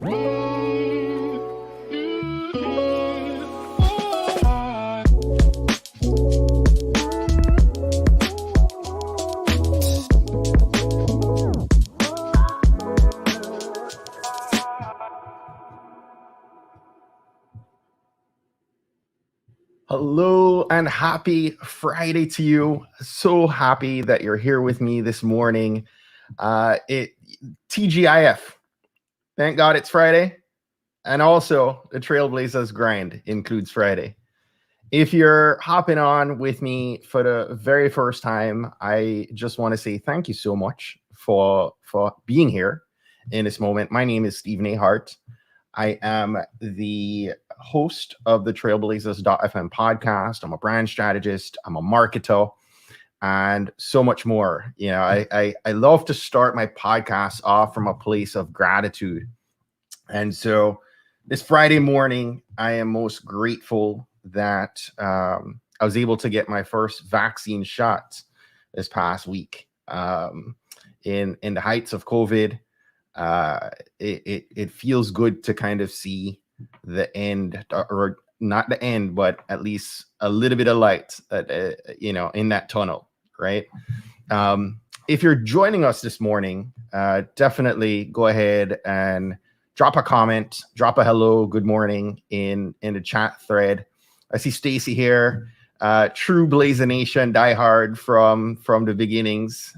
Hello and happy Friday to you. So happy that you're here with me this morning. TGIF. Thank God it's Friday. And also the Trailblazers grind includes Friday. If you're hopping on with me for the very first time, I just want to say thank you so much for being here in this moment. My name is Stephen A. Hart. I am the host of the Trailblazers.fm podcast. I'm a brand strategist. I'm a marketer and so much more. You know, I love to start my podcast off from a place of gratitude. And so this Friday morning, I am most grateful that I was able to get my first vaccine shot this past week in the heights of COVID. It feels good to kind of see the end, or not the end, but at least a little bit of light, in that tunnel, right? If you're joining us this morning, definitely go ahead and drop a comment, drop a hello, good morning in the chat thread. I see Stacy here, true Blazer Nation diehard from the beginnings.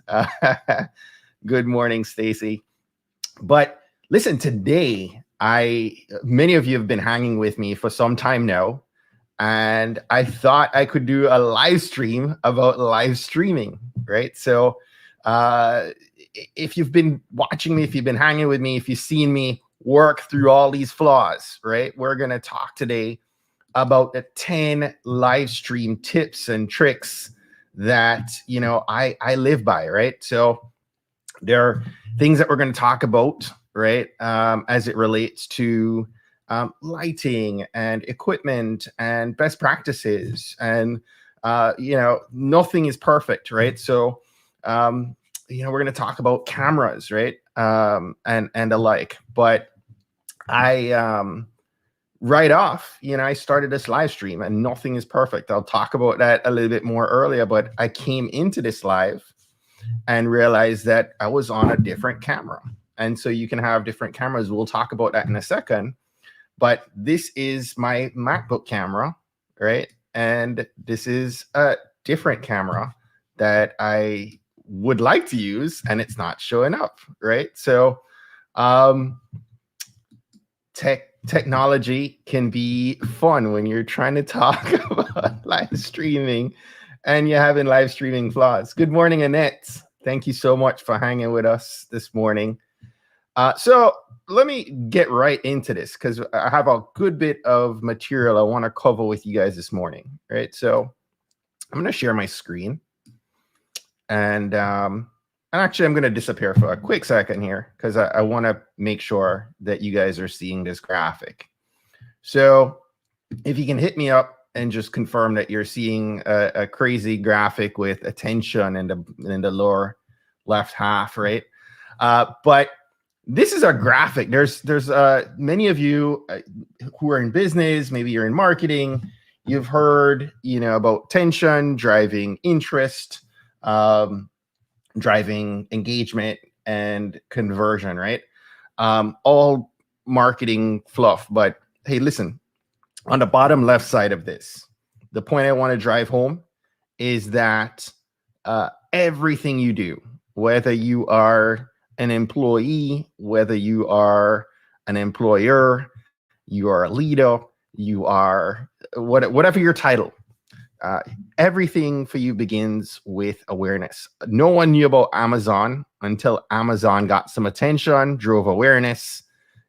Good morning, Stacy. But listen, today, many of you have been hanging with me for some time now, and I thought I could do a live stream about live streaming, right? So if you've been watching me, if you've been hanging with me, if you've seen me work through all these flaws, right? We're going to talk today about the 10 live stream tips and tricks that, I live by, right? So there are things that we're going to talk about, right, as it relates to lighting and equipment and best practices. And, nothing is perfect, right? So, we're going to talk about cameras, right, and the like. But right off, I started this live stream and nothing is perfect. I'll talk about that a little bit more earlier, but I came into this live and realized that I was on a different camera. And so you can have different cameras. We'll talk about that in a second. But this is my MacBook camera, right? And this is a different camera that I would like to use, and it's not showing up, right? So technology can be fun when you're trying to talk about live streaming and you're having live streaming flaws. Good morning, Annette. Thank you so much for hanging with us this morning. So let me get right into this because I have a good bit of material I want to cover with you guys this morning, right? So I'm going to share my screen. And actually, I'm going to disappear for a quick second here because I want to make sure that you guys are seeing this graphic. So if you can hit me up and just confirm that you're seeing a crazy graphic with attention in the lower left half, right? But this is a graphic. There's many of you who are in business, maybe you're in marketing, you've heard, about tension, driving interest, driving engagement and conversion, right? All marketing fluff. But hey, listen, on the bottom left side of this, the point I want to drive home is that everything you do, whether you are an employee, whether you are an employer, you are a leader, you are whatever your title, everything for you begins with awareness. No one knew about Amazon until Amazon got some attention, drove awareness,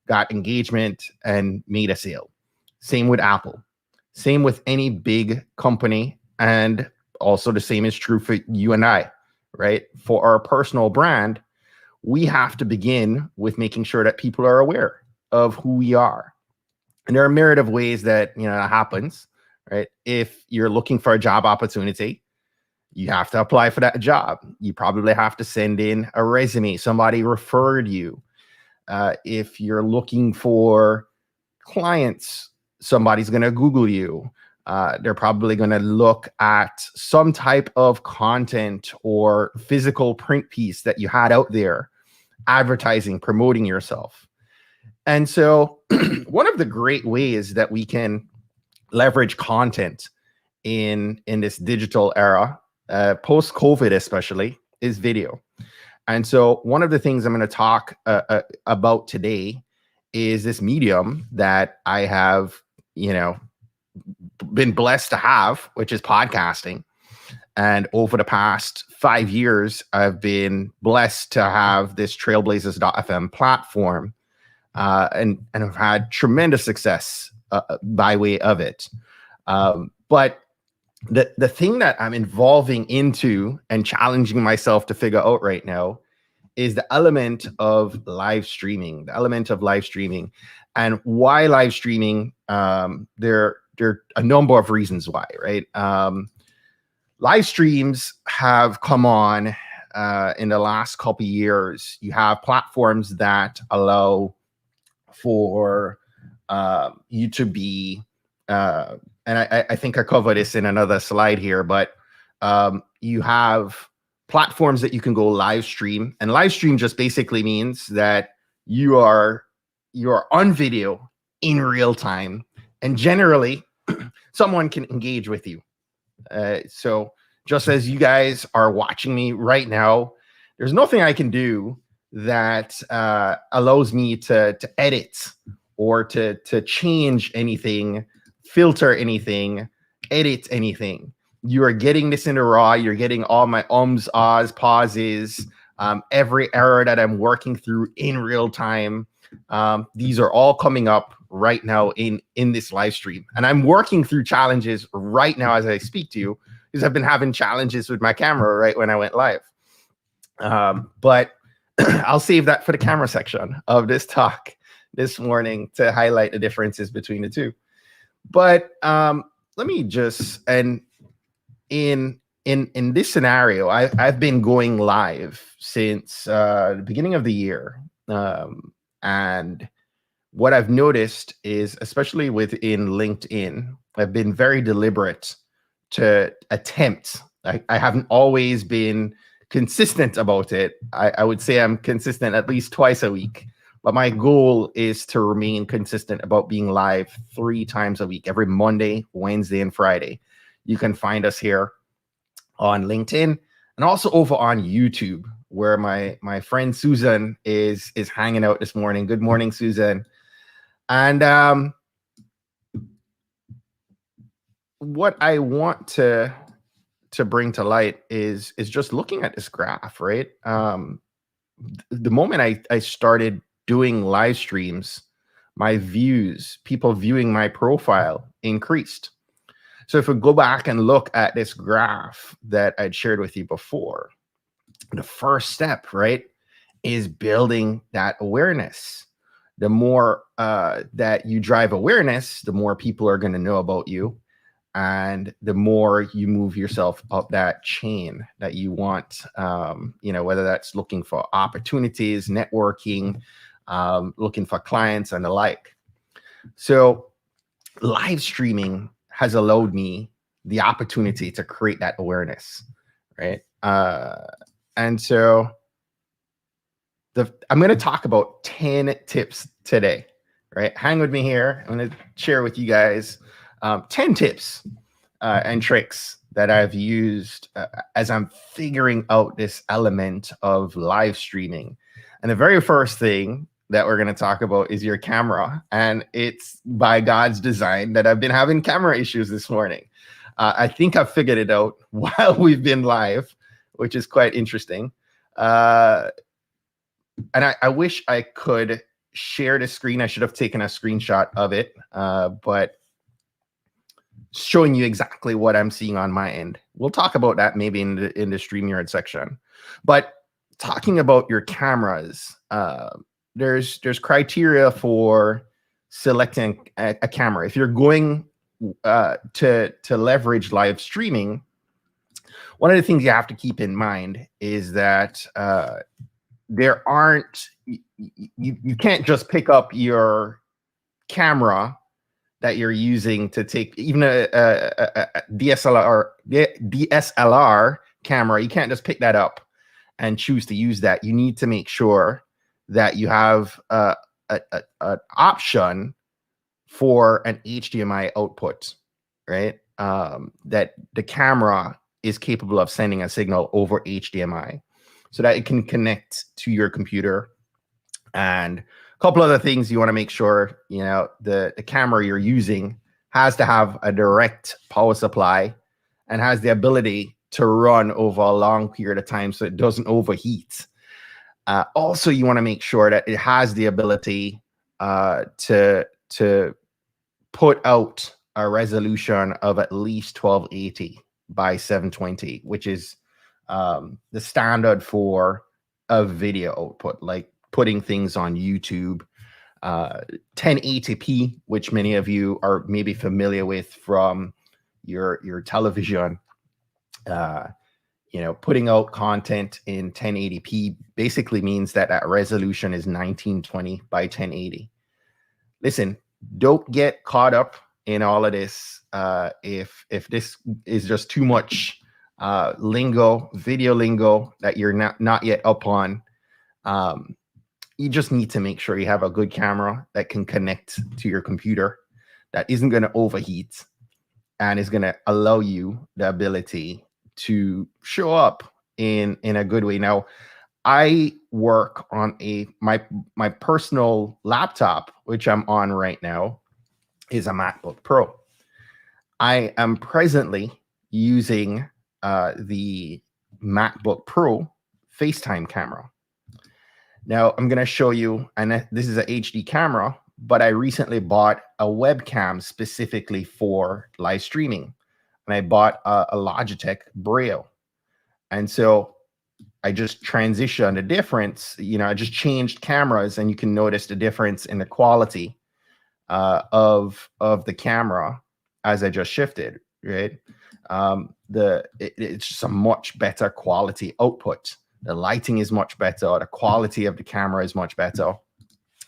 got engagement, and made a sale. Same with Apple. Same with any big company. And also the same is true for you and I, right? For our personal brand, we have to begin with making sure that people are aware of who we are. And there are a myriad of ways that, that happens, right? If you're looking for a job opportunity, you have to apply for that job. You probably have to send in a resume. Somebody referred you. If you're looking for clients, somebody's going to Google you. They're probably going to look at some type of content or physical print piece that you had out there, advertising, promoting yourself. And so one of the great ways that we can leverage content in this digital era, post-COVID especially, is video. And so one of the things I'm going to talk about today is this medium that I have, been blessed to have, which is podcasting. And over the past 5 years, I've been blessed to have this Trailblazers.fm platform, and I've had tremendous success by way of it. But the thing that I'm evolving into and challenging myself to figure out right now is the element of live streaming, and why live streaming. There are a number of reasons why, right? Live streams have come on in the last couple of years. You have platforms that allow for you to be, and I think I covered this in another slide here, but you have platforms that you can go live stream, and live stream just basically means that you are on video in real time, and generally someone can engage with you. So just as you guys are watching me right now, there's nothing I can do that allows me to edit or to change anything, filter anything, edit anything. You are getting this in the raw. You're getting all my ums, ahs, pauses, every error that I'm working through in real time. These are all coming up right now in this live stream. And I'm working through challenges right now as I speak to you, because I've been having challenges with my camera right when I went live. But I'll save that for the camera section of this talk this morning to highlight the differences between the two. But let me just, and in this scenario, I've been going live since the beginning of the year. And what I've noticed is, especially within LinkedIn, I've been very deliberate to attempt. I haven't always been consistent about it. I would say I'm consistent at least twice a week, but my goal is to remain consistent about being live 3 times a week, every Monday, Wednesday, and Friday. You can find us here on LinkedIn and also over on YouTube, where my friend Susan is hanging out this morning. Good morning, Susan. And what I want to bring to light is just looking at this graph, right? The moment I started doing live streams, my views, people viewing my profile, increased. So if we go back and look at this graph that I'd shared with you before, the first step, right, is building that awareness. The more that you drive awareness, the more people are going to know about you, and the more you move yourself up that chain that you want, whether that's looking for opportunities, networking, looking for clients and the like. So live streaming has allowed me the opportunity to create that awareness, right? And so I'm going to talk about 10 tips today, right? Hang with me here. I'm going to share with you guys 10 tips and tricks that I've used as I'm figuring out this element of live streaming. And the very first thing that we're going to talk about is your camera. And it's by God's design that I've been having camera issues this morning. I think I've figured it out while we've been live, which is quite interesting. And I wish I could share the screen. I should have taken a screenshot of it, but showing you exactly what I'm seeing on my end. We'll talk about that maybe in the StreamYard section. But talking about your cameras, there's criteria for selecting a camera. If you're going to leverage live streaming, one of the things you have to keep in mind is that there aren't, you can't just pick up your camera that you're using to take even a DSLR camera. You can't just pick that up and choose to use that. You need to make sure that you have an option for an HDMI output, right? That the camera is capable of sending a signal over HDMI so that it can connect to your computer. And a couple other things you want to make sure, the camera you're using has to have a direct power supply and has the ability to run over a long period of time so it doesn't overheat. Also, you want to make sure that it has the ability to put out a resolution of at least 1280 by 720, which is the standard for a video output, like putting things on YouTube. 1080p, which many of you are maybe familiar with from your television. Putting out content in 1080p basically means that resolution is 1920 by 1080. Listen, don't get caught up in all of this. If this is just too much video lingo that you're not yet up on, you just need to make sure you have a good camera that can connect to your computer, that isn't going to overheat, and is going to allow you the ability to show up in a good way. Now, I work on my personal laptop, which I'm on right now, is a MacBook Pro. I am presently using the MacBook Pro FaceTime camera. Now, I'm going to show you, and this is an HD camera, but I recently bought a webcam specifically for live streaming. And I bought a Logitech Brio. And so I just transitioned the difference. I just changed cameras, and you can notice the difference in the quality of the camera as I just shifted, right? It's just a much better quality output. The lighting is much better. The quality of the camera is much better.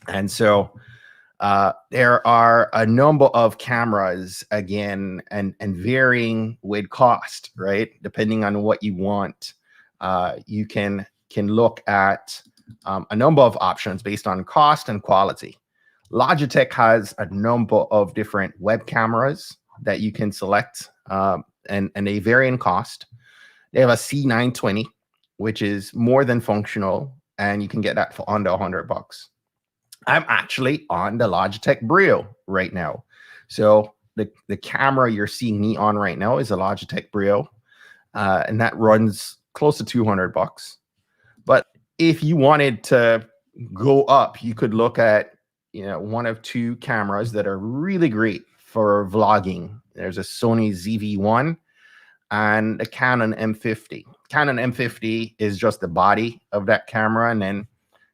And so there are a number of cameras, again, and varying with cost, right? Depending on what you want. You can look at a number of options based on cost and quality. Logitech has a number of different web cameras that you can select, and they vary in cost. They have a C920, which is more than functional, and you can get that for under $100. I'm actually on the Logitech Brio right now. So the camera you're seeing me on right now is a Logitech Brio, and that runs close to $200. But if you wanted to go up, you could look at one of two cameras that are really great for vlogging. There's a Sony ZV-1 and a Canon M50. Canon M50 is just the body of that camera, and then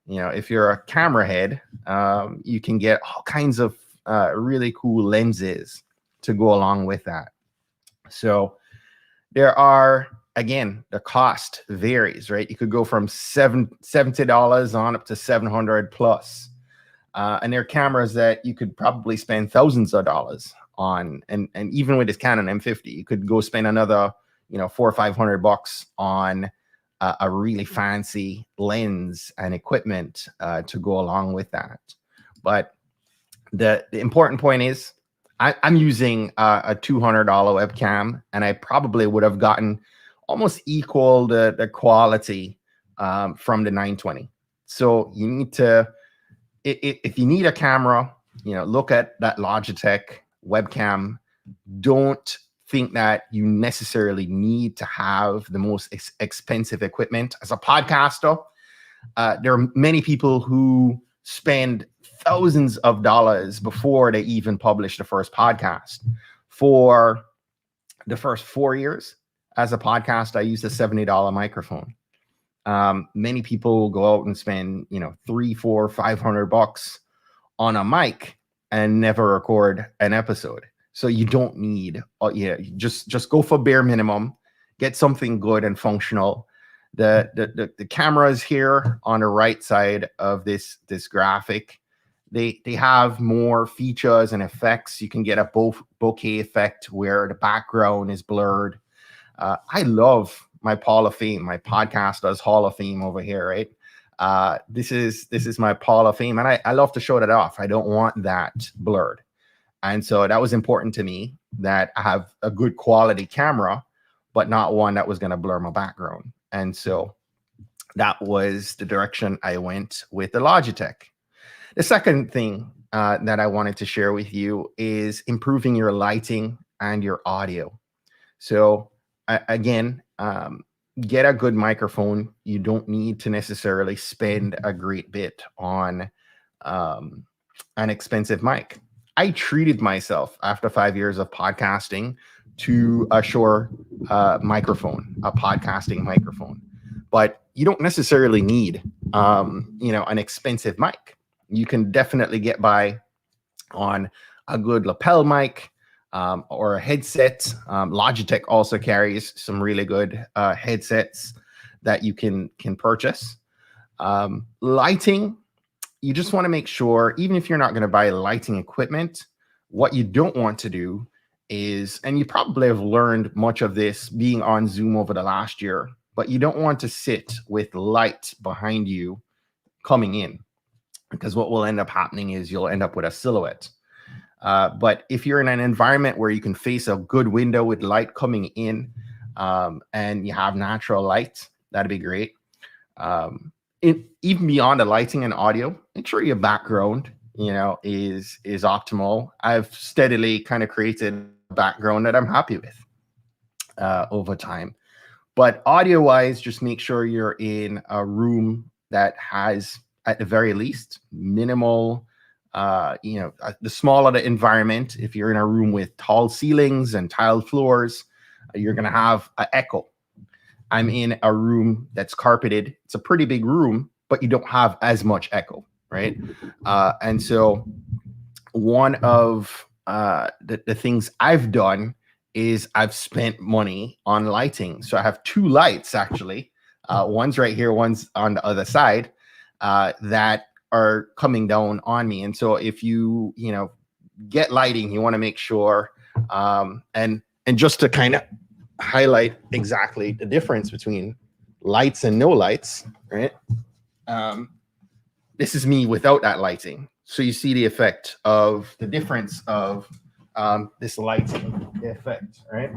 if you're a camera head, you can get all kinds of really cool lenses to go along with that. So there are, again, the cost varies, right? You could go from $70 on up to $700 plus. And there are cameras that you could probably spend thousands of dollars on. And even with this Canon M50, you could go spend another, $400 or $500 on a really fancy lens and equipment to go along with that. But the important point is I'm using a $200 webcam, and I probably would have gotten almost equal the quality from the 920. So you need to, if you need a camera, look at that Logitech webcam. Don't think that you necessarily need to have the most expensive equipment. As a podcaster, there are many people who spend thousands of dollars before they even publish the first podcast. For the first 4 years as a podcast, I used a $70 microphone. Many people go out and spend, $300, $400, $500 on a mic and never record an episode. So you don't need, just go for bare minimum, get something good and functional, The cameras here on the right side of this graphic, they have more features and effects. You can get a bokeh effect where the background is blurred. I love my Hall of Fame, my podcasters Hall of Fame over here, right? This is my Hall of Fame, and I love to show that off. I don't want that blurred. And so that was important to me, that I have a good quality camera, but not one that was going to blur my background. And so that was the direction I went with the Logitech. The second thing that I wanted to share with you is improving your lighting and your audio. So again, get a good microphone. You don't need to necessarily spend a great bit on an expensive mic. I treated myself after 5 years of podcasting to a Shure microphone, a podcasting microphone. But you don't necessarily need, an expensive mic. You can definitely get by on a good lapel mic or a headset. Logitech also carries some really good headsets that you can purchase. Lighting. You just want to make sure, even if you're not going to buy lighting equipment, what you don't want to do is, and you probably have learned much of this being on Zoom over the last year, but you don't want to sit with light behind you coming in, because what will end up happening is you'll end up with a silhouette. But if you're in an environment where you can face a good window with light coming in, and you have natural light, that'd be great. Even beyond the lighting and audio, make sure your background, is optimal. I've steadily kind of created a background that I'm happy with over time. But audio-wise, just make sure you're in a room that has, at the very least, minimal, the smaller the environment. If you're in a room with tall ceilings and tiled floors, you're going to have an echo. I'm in a room that's carpeted. It's a pretty big room, but you don't have as much echo, right? And so one of the things I've done is I've spent money on lighting. So I have two lights, actually. One's right here, one's on the other side, that are coming down on me. And so if you get lighting, you want to make sure, and just to kind of highlight exactly the difference between lights and no lights, right? This is me without that lighting. So you see the effect of the difference of this lighting effect, right?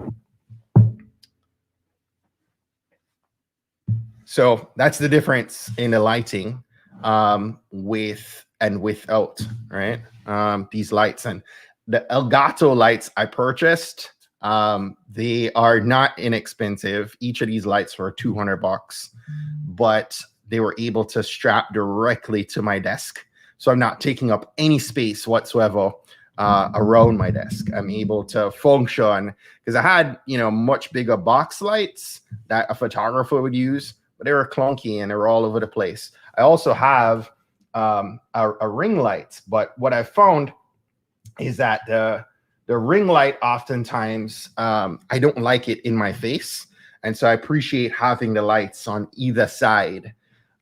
So that's the difference in the lighting with and without, right? These lights. And the Elgato lights I purchased, they are not inexpensive. Each of these lights were $200, but they were able to strap directly to my desk. So I'm not taking up any space whatsoever around my desk. I'm able to function, because I had, much bigger box lights that a photographer would use, but they were clunky and they were all over the place. I also have a ring light, but what I found is that the ring light, oftentimes, I don't like it in my face. And so I appreciate having the lights on either side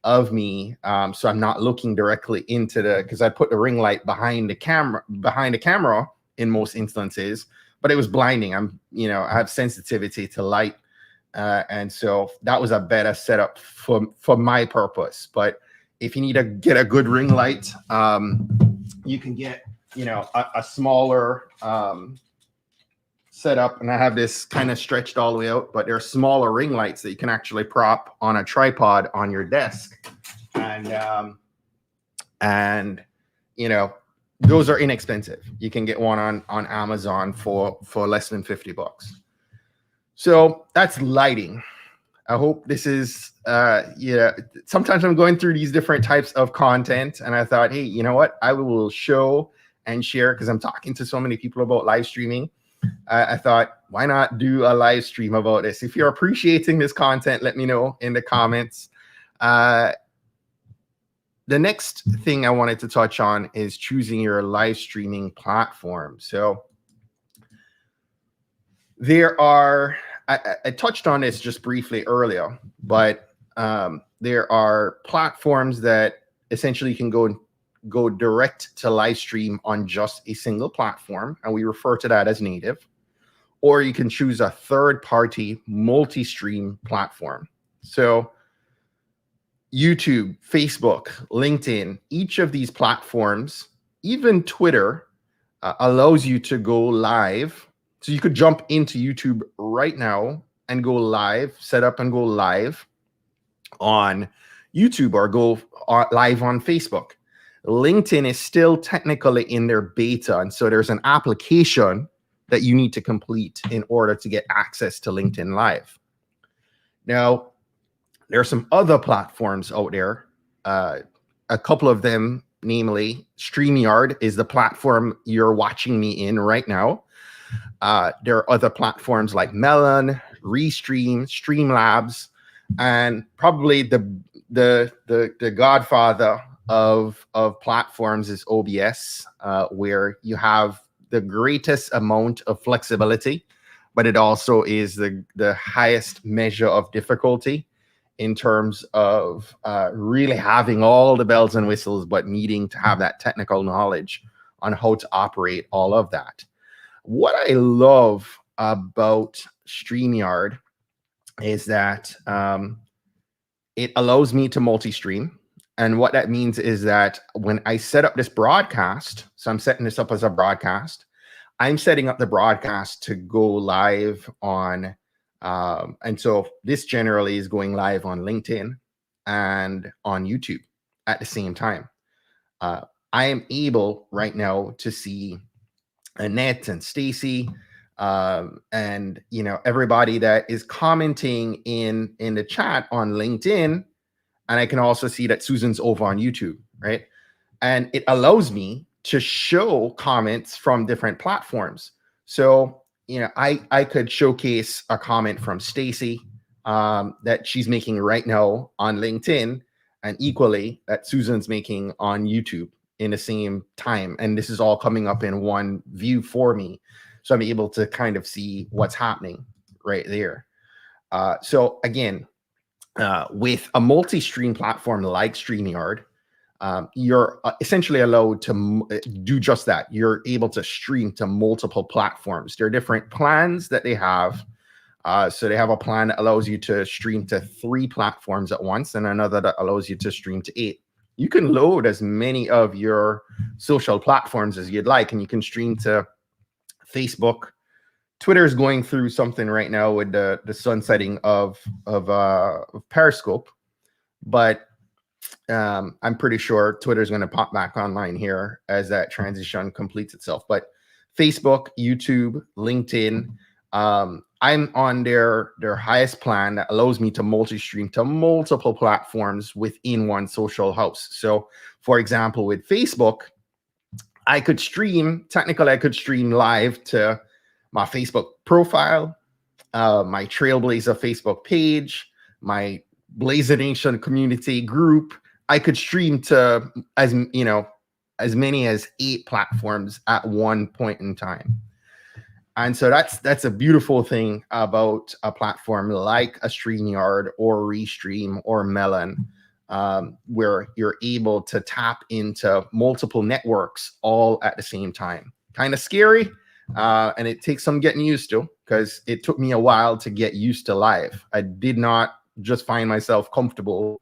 of me. So I'm not looking directly into because I put the ring light behind the camera in most instances, but it was blinding. I have sensitivity to light. And so that was a better setup for my purpose. But if you need to get a good ring light, you can get, a smaller setup. And I have this kind of stretched all the way out, but there are smaller ring lights that you can actually prop on a tripod on your desk. And those are inexpensive. You can get one on Amazon for less than $50. So that's lighting. I hope this is, sometimes I'm going through these different types of content, and I thought, hey, you know what? I will show and share, because I'm talking to so many people about live streaming. I thought, why not do a live stream about this? If you're appreciating this content, let me know in the comments. The next thing I wanted to touch on is choosing your live streaming platform. So there are, I touched on this just briefly earlier, but there are platforms that essentially can go direct to live stream on just a single platform, and we refer to that as native. Or you can choose a third-party multi-stream platform. So YouTube, Facebook, LinkedIn, each of these platforms, even Twitter, allows you to go live. So you could jump into YouTube right now and go live, set up and go live on YouTube or go live on Facebook. LinkedIn is still technically in their beta, and so there's an application that you need to complete in order to get access to LinkedIn Live. Now, there are some other platforms out there, a couple of them, namely StreamYard is the platform you're watching me in right now. There are other platforms like Melon, Restream, Streamlabs, and probably the godfather of platforms is OBS, where you have the greatest amount of flexibility, but it also is the highest measure of difficulty in terms of really having all the bells and whistles, but needing to have that technical knowledge on how to operate all of that. What I love about StreamYard is that it allows me to multi-stream. And what that means is that when I set up this broadcast, so I'm setting this up as a broadcast, I'm setting up the broadcast to go live on, and so this generally is going live on LinkedIn and on YouTube at the same time. I am able right now to see Annette and Stacy, and everybody that is commenting in the chat on LinkedIn, and I can also see that Susan's over on YouTube, right? And it allows me to show comments from different platforms. So I could showcase a comment from Stacy that she's making right now on LinkedIn, and equally that Susan's making on YouTube in the same time. And this is all coming up in one view for me. So I'm able to kind of see what's happening right there. So again, with a multi-stream platform like StreamYard, you're essentially allowed to do just that. You're able to stream to multiple platforms. There are different plans that they have. So they have a plan that allows you to stream to 3 platforms at once, and another that allows you to stream to 8. You can load as many of your social platforms as you'd like, and you can stream to Facebook. Twitter is going through something right now with the sunsetting of Periscope, but I'm pretty sure Twitter is going to pop back online here as that transition completes itself. But Facebook, YouTube, LinkedIn, I'm on their highest plan that allows me to multi-stream to multiple platforms within one social house. So, for example, with Facebook, I could stream live to my Facebook profile, my Trailblazer Facebook page, my Blazer Nation community group. I could stream to as many as 8 platforms at one point in time. And so that's a beautiful thing about a platform like a StreamYard or Restream or Melon, where you're able to tap into multiple networks all at the same time. Kind of scary, and it takes some getting used to, because it took me a while to get used to live. I did not just find myself comfortable,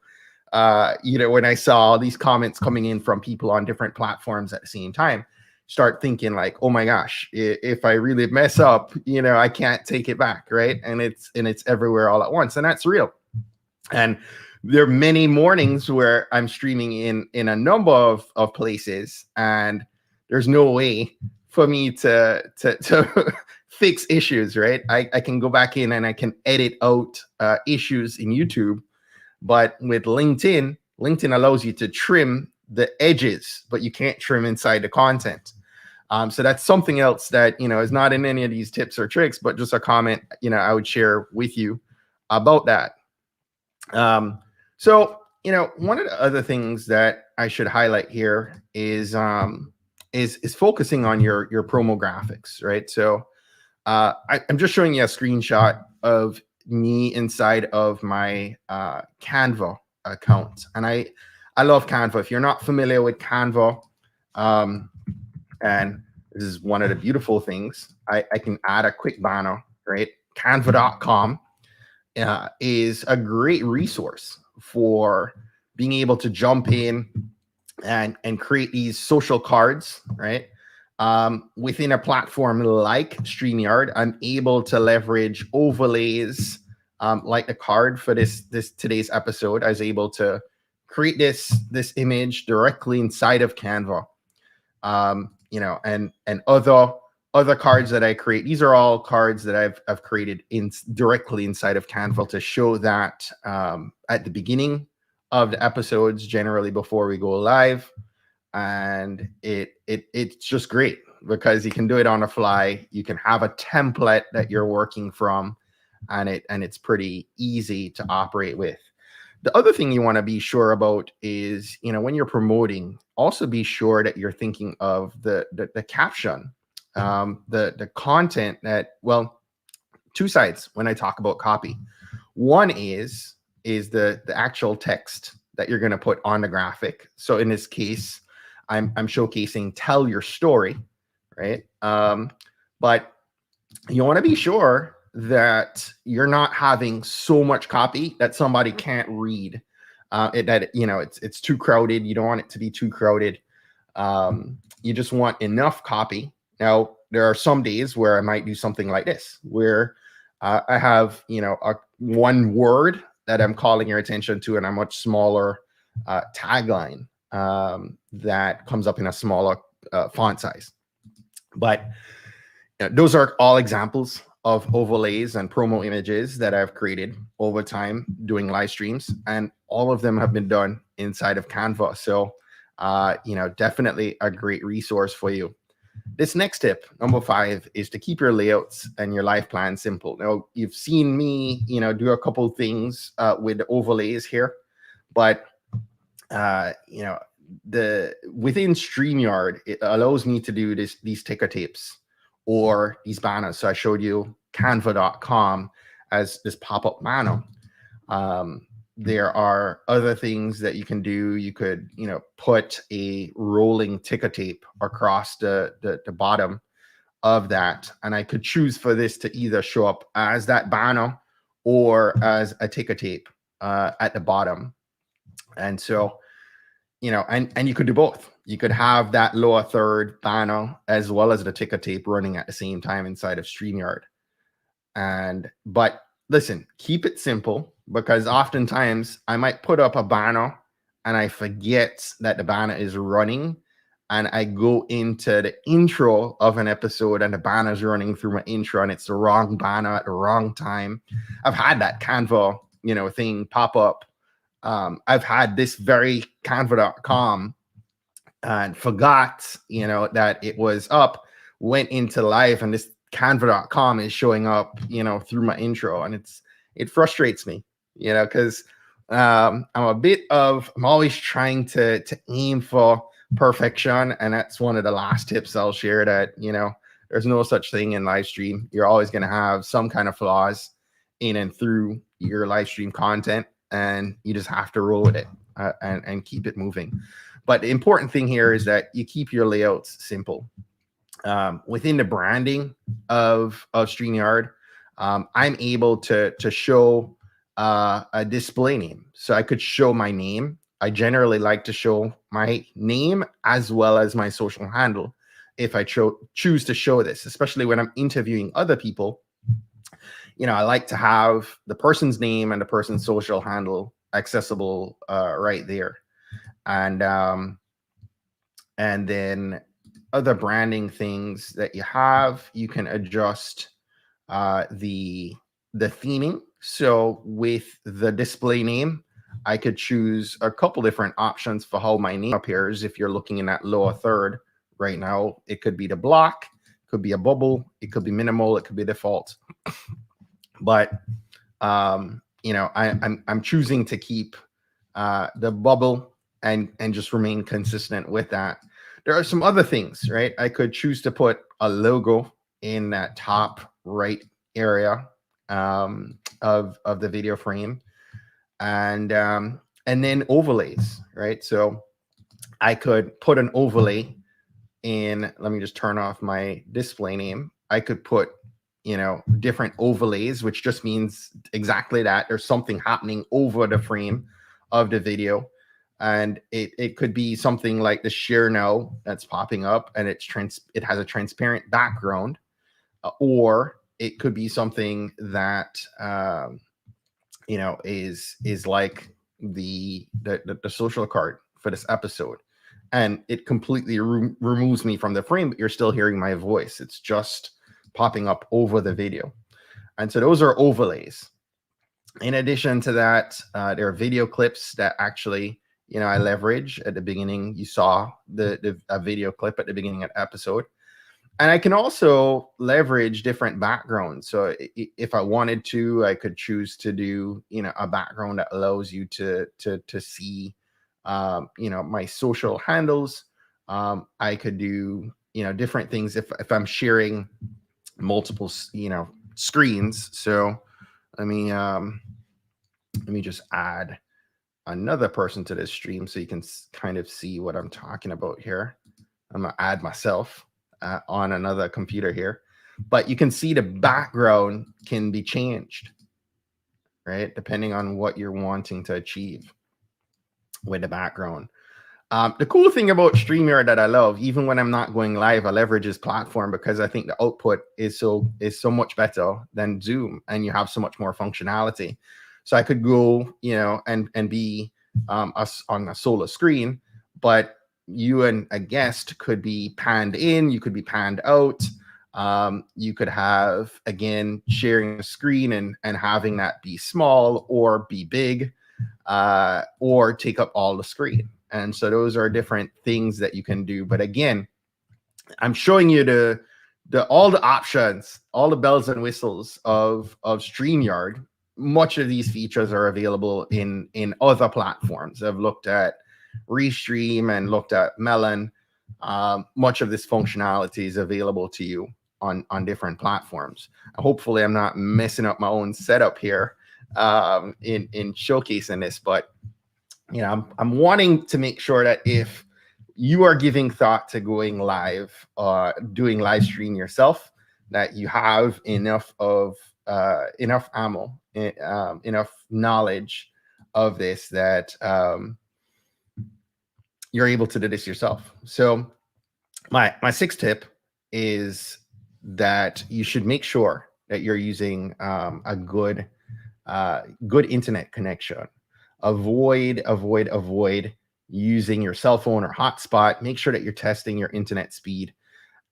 when I saw these comments coming in from people on different platforms at the same time. Start thinking like, oh my gosh, if I really mess up, I can't take it back, right? And it's everywhere all at once, and that's real. And there are many mornings where I'm streaming in a number of places, and there's no way for me to fix issues, right? I can go back in and I can edit out issues in YouTube, but with LinkedIn allows you to trim the edges, but you can't trim inside the content. So that's something else that, is not in any of these tips or tricks, but just a comment, I would share with you about that. So, one of the other things that I should highlight here is focusing on your promo graphics, right? So I'm just showing you a screenshot of me inside of my Canva account. And I love Canva. If you're not familiar with Canva, and this is one of the beautiful things, I can add a quick banner, right? Canva.com is a great resource for being able to jump in and create these social cards, right? Within a platform like StreamYard, I'm able to leverage overlays like the card for this today's episode. I was able to create this image directly inside of Canva. You know, and other cards that I create. These are all cards that I've created directly inside of Canva to show that at the beginning of the episodes, generally before we go live. And it's just great because you can do it on the fly. You can have a template that you're working from, and it's pretty easy to operate with. The other thing you want to be sure about is, you know, when you're promoting, also be sure that you're thinking of the caption, the content that, well, two sides when I talk about copy. One is the actual text that you're going to put on the graphic. So in this case, I'm showcasing tell your story, right? But you want to be sure that you're not having so much copy that somebody can't read. That, you know, it's too crowded. You don't want it to be too crowded. You just want enough copy. Now, there are some days where I might do something like this, where I have, you know, one word that I'm calling your attention to, and a much smaller tagline that comes up in a smaller font size. But those are all examples of overlays and promo images that I've created over time doing live streams, and all of them have been done inside of Canva. So, you know, definitely a great resource for you. This next tip, number 5, is to keep your layouts and your life plan simple. Now, you've seen me, you know, do a couple things with the overlays here, but you know, within StreamYard, it allows me to do these ticker tapes or these banners. So I showed you canva.com as this pop-up banner. There are other things that you can do. You could, you know, put a rolling ticker tape across the bottom of that, and I could choose for this to either show up as that banner or as a ticker tape at the bottom. And so, you know, and you could do both. You could have that lower third banner as well as the ticker tape running at the same time inside of StreamYard. But listen, keep it simple, because oftentimes I might put up a banner and I forget that the banner is running, and I go into the intro of an episode and the banner's running through my intro and it's the wrong banner at the wrong time. I've had that Canva, you know, thing pop up. I've had this very canva.com and forgot, you know, that it was up, went into live, and this canva.com is showing up, you know, through my intro, and it frustrates me, you know, because I'm always trying to aim for perfection, and that's one of the last tips I'll share, that, you know, there's no such thing in live stream. You're always going to have some kind of flaws in and through your live stream content, and you just have to roll with it and keep it moving. But the important thing here is that you keep your layouts simple. Within the branding of StreamYard, I'm able to show a display name. So I could show my name. I generally like to show my name as well as my social handle if I choose to show this, especially when I'm interviewing other people. You know, I like to have the person's name and the person's social handle accessible right there. And then other branding things that you have, you can adjust the theming. So with the display name, I could choose a couple different options for how my name appears. If you're looking in that lower third right now, it could be the block, it could be a bubble, it could be minimal, it could be default. But you know, I'm choosing to keep the bubble and just remain consistent with that. There are some other things, right? I could choose to put a logo in that top right area, of the video frame, and then overlays, right? So I could put an overlay in. Let me just turn off my display name. I could put, different overlays, which just means exactly that. There's something happening over the frame of the video. And it could be something like the share now that's popping up, and it has a transparent background, or it could be something that is like the social card for this episode, and it completely removes me from the frame, but you're still hearing my voice. It's just popping up over the video. And so those are overlays. In addition to that, there are video clips that actually, I leverage at the beginning. You saw the video clip at the beginning of the episode. And I can also leverage different backgrounds. So if I wanted to, I could choose to do, a background that allows you to see, my social handles. I could do, different things if I'm sharing multiple, screens. So let me just add another person to this stream so you can kind of see what I'm talking about here. I'm gonna add myself on another computer here, but you can see the background can be changed, right? Depending on what you're wanting to achieve with the background. The cool thing about StreamYard that I love, even when I'm not going live, I leverage this platform because I think the output is so much better than Zoom, and you have so much more functionality. So I could go, and be us on a solo screen, but you and a guest could be panned in, you could be panned out. You could have, again, sharing the screen and having that be small or be big, or take up all the screen. And so those are different things that you can do. But again, I'm showing you all the options, all the bells and whistles of StreamYard. Much of these features are available in other platforms. I've looked at Restream and looked at Melon. Much of this functionality is available to you on different platforms. Hopefully, I'm not messing up my own setup here in showcasing this, but I'm wanting to make sure that if you are giving thought to going live, doing live stream yourself, that you have enough ammo, enough knowledge of this, that you're able to do this yourself. So my sixth tip is that you should make sure that you're using a good internet connection. Avoid using your cell phone or hotspot. Make sure that you're testing your internet speed.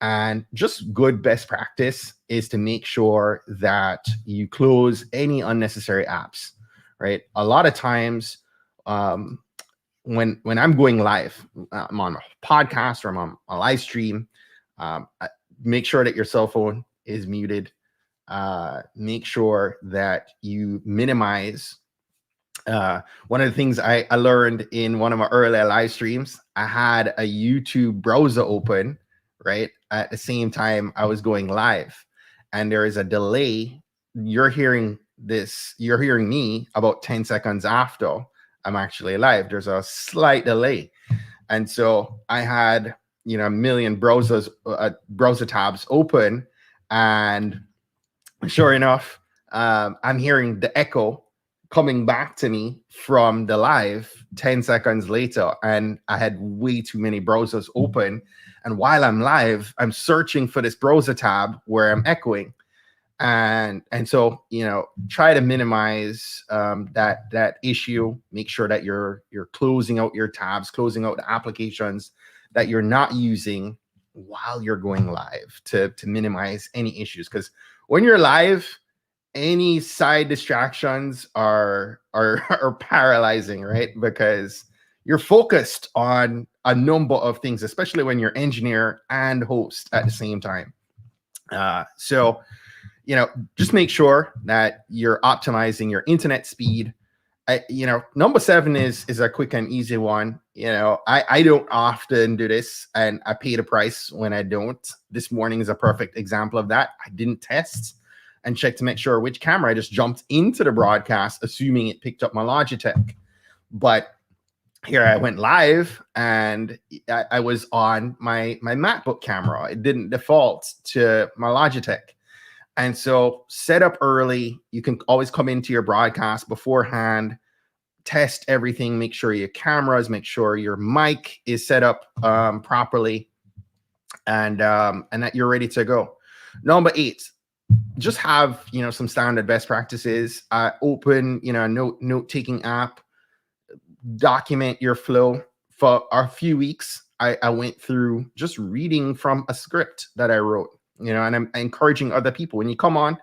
And just good best practice is to make sure that you close any unnecessary apps, right? A lot of times when I'm going live, I'm on a podcast or I'm on a live stream, make sure that your cell phone is muted. Make sure that you minimize. One of the things I learned in one of my earlier live streams, I had a YouTube browser open, right, at the same time I was going live, and there is a delay. You're hearing me about 10 seconds after I'm actually live. There's a slight delay. And so I had, a million browser tabs open, and sure enough, I'm hearing the echo coming back to me from the live 10 seconds later, and I had way too many browsers open. And while I'm live, I'm searching for this browser tab where I'm echoing. And so, try to minimize that issue. Make sure that you're closing out your tabs, closing out the applications that you're not using while you're going live, to minimize any issues. Because when you're live, any side distractions are paralyzing, right? Because you're focused on a number of things, especially when you're engineer and host at the same time. So just make sure that you're optimizing your internet speed. Number 7 is a quick and easy one. I don't often do this, and I pay the price when I don't. This morning is a perfect example of that. I didn't test. and check to make sure which camera. I just jumped into the broadcast, assuming it picked up my Logitech. But here I went live, and I was on my MacBook camera. It didn't default to my Logitech. And so set up early. You can always come into your broadcast beforehand, test everything, make sure your cameras, make sure your mic is set up properly, and that you're ready to go. Number 8, just have, some standard best practices. Open, a note-taking app, document your flow. For a few weeks, I went through just reading from a script that I wrote, and I'm encouraging other people. When you come on,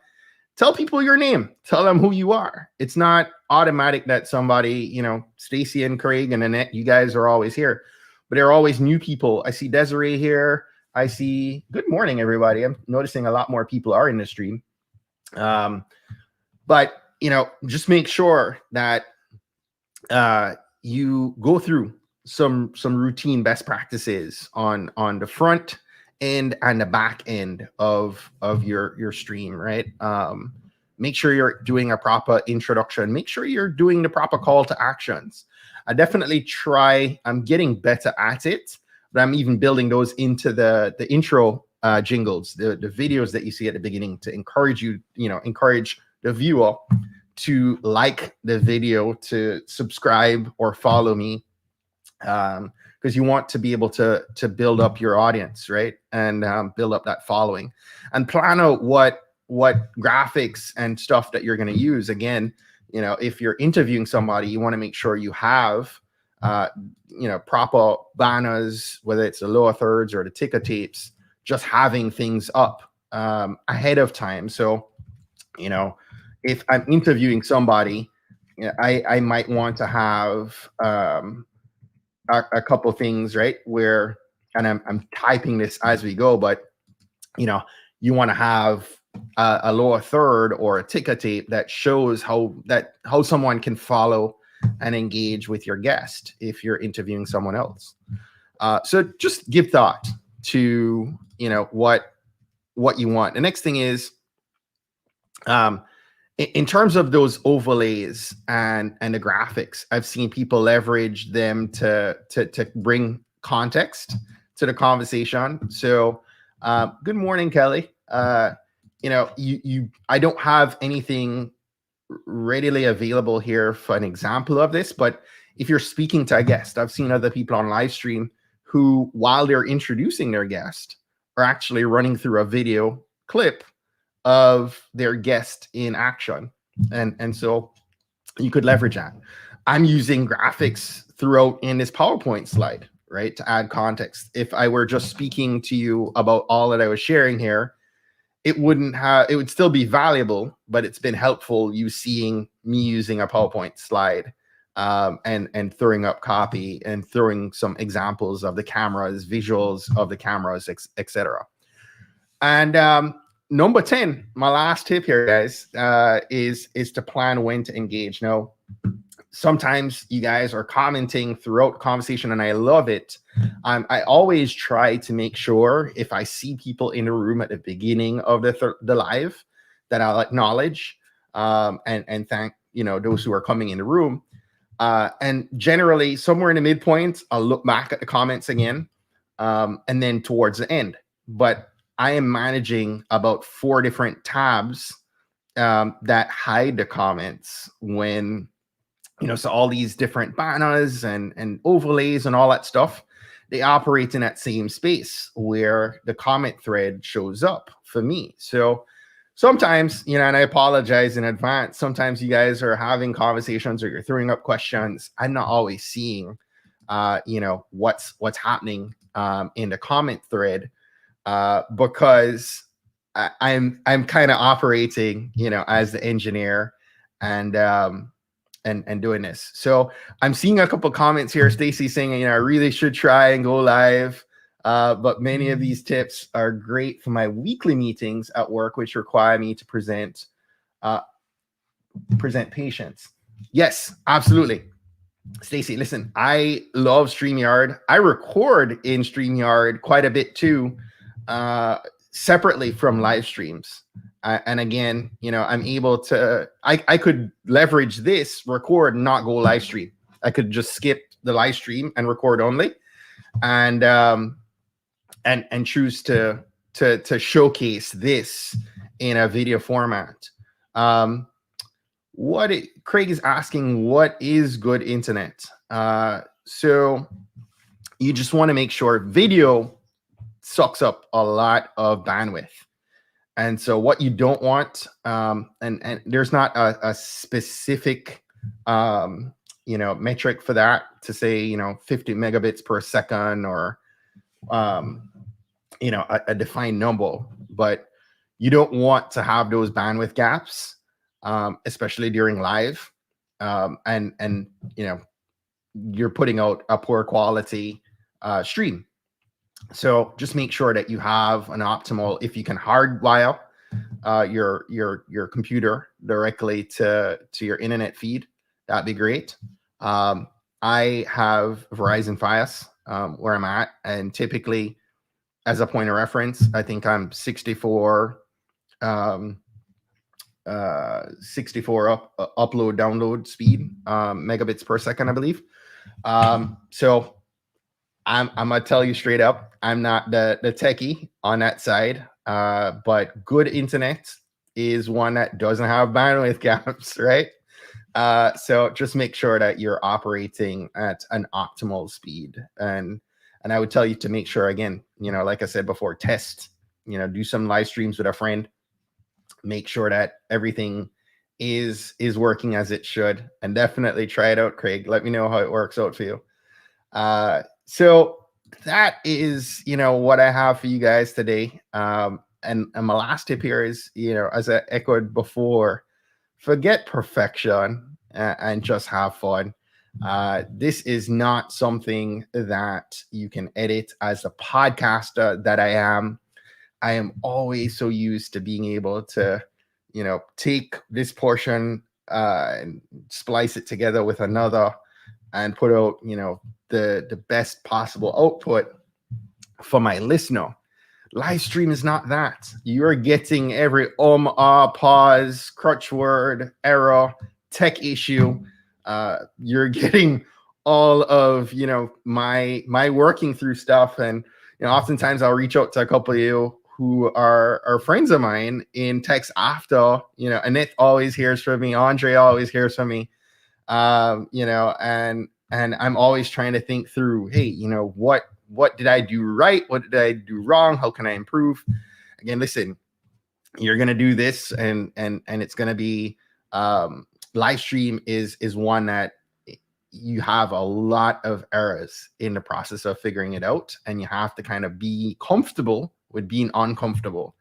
tell people your name, tell them who you are. It's not automatic that somebody, Stacy and Craig and Annette, you guys are always here, but there are always new people. I see Desiree here. I see, good morning, everybody. I'm noticing a lot more people are in the stream. But, just make sure that you go through some routine best practices on the front end and the back end of your stream, right? Make sure you're doing a proper introduction. Make sure you're doing the proper call to actions. I definitely try. I'm getting better at it, but I'm even building those into the intro jingles, the videos that you see at the beginning, to encourage you, encourage the viewer to like the video, to subscribe or follow me, because you want to be able to build up your audience, right? And build up that following, and plan out what graphics and stuff that you're going to use. Again, if you're interviewing somebody, you want to make sure you have proper banners, whether it's the lower thirds or the ticker tapes, just having things up ahead of time. So, if I'm interviewing somebody, I might want to have a couple things, right? Where, and I'm typing this as we go, but you want to have a lower third or a ticker tape that shows how someone can follow and engage with your guest if you're interviewing someone else. So just give thought to what you want. The next thing is, in terms of those overlays and the graphics, I've seen people leverage them to bring context to the conversation. So good morning, Kelly. I don't have anything readily available here for an example of this, but if you're speaking to a guest, I've seen other people on live stream who, while they're introducing their guest, are actually running through a video clip of their guest in action. And so you could leverage that. I'm using graphics throughout in this PowerPoint slide, right, to add context. If I were just speaking to you about all that I was sharing here, it would still be valuable, but it's been helpful you seeing me using a PowerPoint slide and throwing up copy and throwing some examples of the cameras, visuals of the cameras, etc. And number 10, my last tip here, guys, is to plan when to engage. Now, sometimes you guys are commenting throughout the conversation, and I love it. I always try to make sure, if I see people in the room at the beginning of the live, that I'll acknowledge and thank those who are coming in the room. And generally, somewhere in the midpoint, I'll look back at the comments again, and then towards the end. But I am managing about 4 different tabs that hide the comments when, so all these different banners and overlays and all that stuff, they operate in that same space where the comment thread shows up for me. So sometimes, and I apologize in advance, sometimes you guys are having conversations or you're throwing up questions. I'm not always seeing, what's happening in the comment thread. Because I'm kind of operating, as the engineer and doing this. So I'm seeing a couple comments here. Stacy saying, I really should try and go live. But many of these tips are great for my weekly meetings at work, which require me to present patients. Yes, absolutely. Stacy, listen, I love StreamYard. I record in StreamYard quite a bit too. Separately from live streams. And again, I'm able to, I could leverage this, record, not go live stream. I could just skip the live stream and record only, and choose to showcase this in a video format. Craig is asking, what is good internet? So you just want to make sure video sucks up a lot of bandwidth. And so what you don't want, and there's not a specific, metric for that to say, 50 megabits per second or, a defined number, but you don't want to have those bandwidth gaps, especially during live. And you're putting out a poor quality stream. So just make sure that you have an optimal, if you can hardwire your computer directly to your internet feed, that'd be great. I have Verizon Fios where I'm at, and typically, as a point of reference, I think I'm 64 upload download speed, megabits per second, I believe. So I'm gonna tell you straight up, I'm not the techie on that side, but good internet is one that doesn't have bandwidth gaps, right? So just make sure that you're operating at an optimal speed, and I would tell you to make sure, again, like I said before, test, do some live streams with a friend, make sure that everything is working as it should, and definitely try it out, Craig. Let me know how it works out for you. So that is, what I have for you guys today. And my last tip here is, as I echoed before, forget perfection and just have fun. This is not something that you can edit. As a podcaster that I am always so used to being able to, take this portion and splice it together with another and put out, the best possible output for my listener. Live stream is not that. You're getting every pause, crutch word, error, tech issue. You're getting all of, my working through stuff. And, oftentimes I'll reach out to a couple of you who are friends of mine in text after, Annette always hears from me. Andre always hears from me. And I'm always trying to think through, hey, what did I do right? What did I do wrong? How can I improve? Again, listen, you're going to do this and it's going to be, live stream is one that you have a lot of errors in the process of figuring it out. And you have to kind of be comfortable with being uncomfortable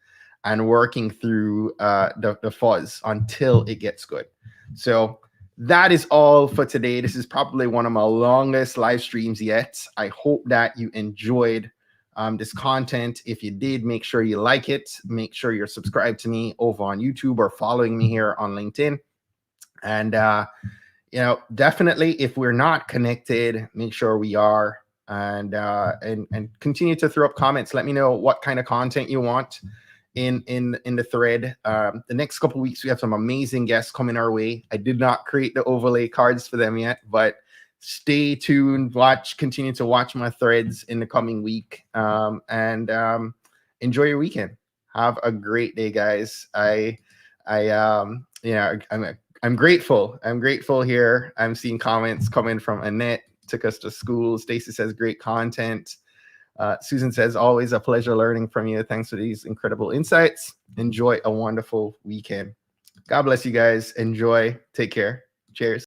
and working through the fuzz until it gets good. So that is all for today. This is probably one of my longest live streams yet. I hope that you enjoyed this content. If you did, make sure you like it. Make sure you're subscribed to me over on YouTube or following me here on LinkedIn. And, definitely, if we're not connected, make sure we are, and continue to throw up comments. Let me know what kind of content you want in the thread. The next couple of weeks, we have some amazing guests coming our way. I did not create the overlay cards for them yet, but stay tuned, continue to watch my threads in the coming week, and enjoy your weekend. Have a great day, guys. I'm grateful. I'm grateful here. I'm seeing comments coming from Annette, took us to school. Stacy says, great content. Susan says, always a pleasure learning from you. Thanks for these incredible insights. Enjoy a wonderful weekend. God bless you guys. Enjoy. Take care. Cheers.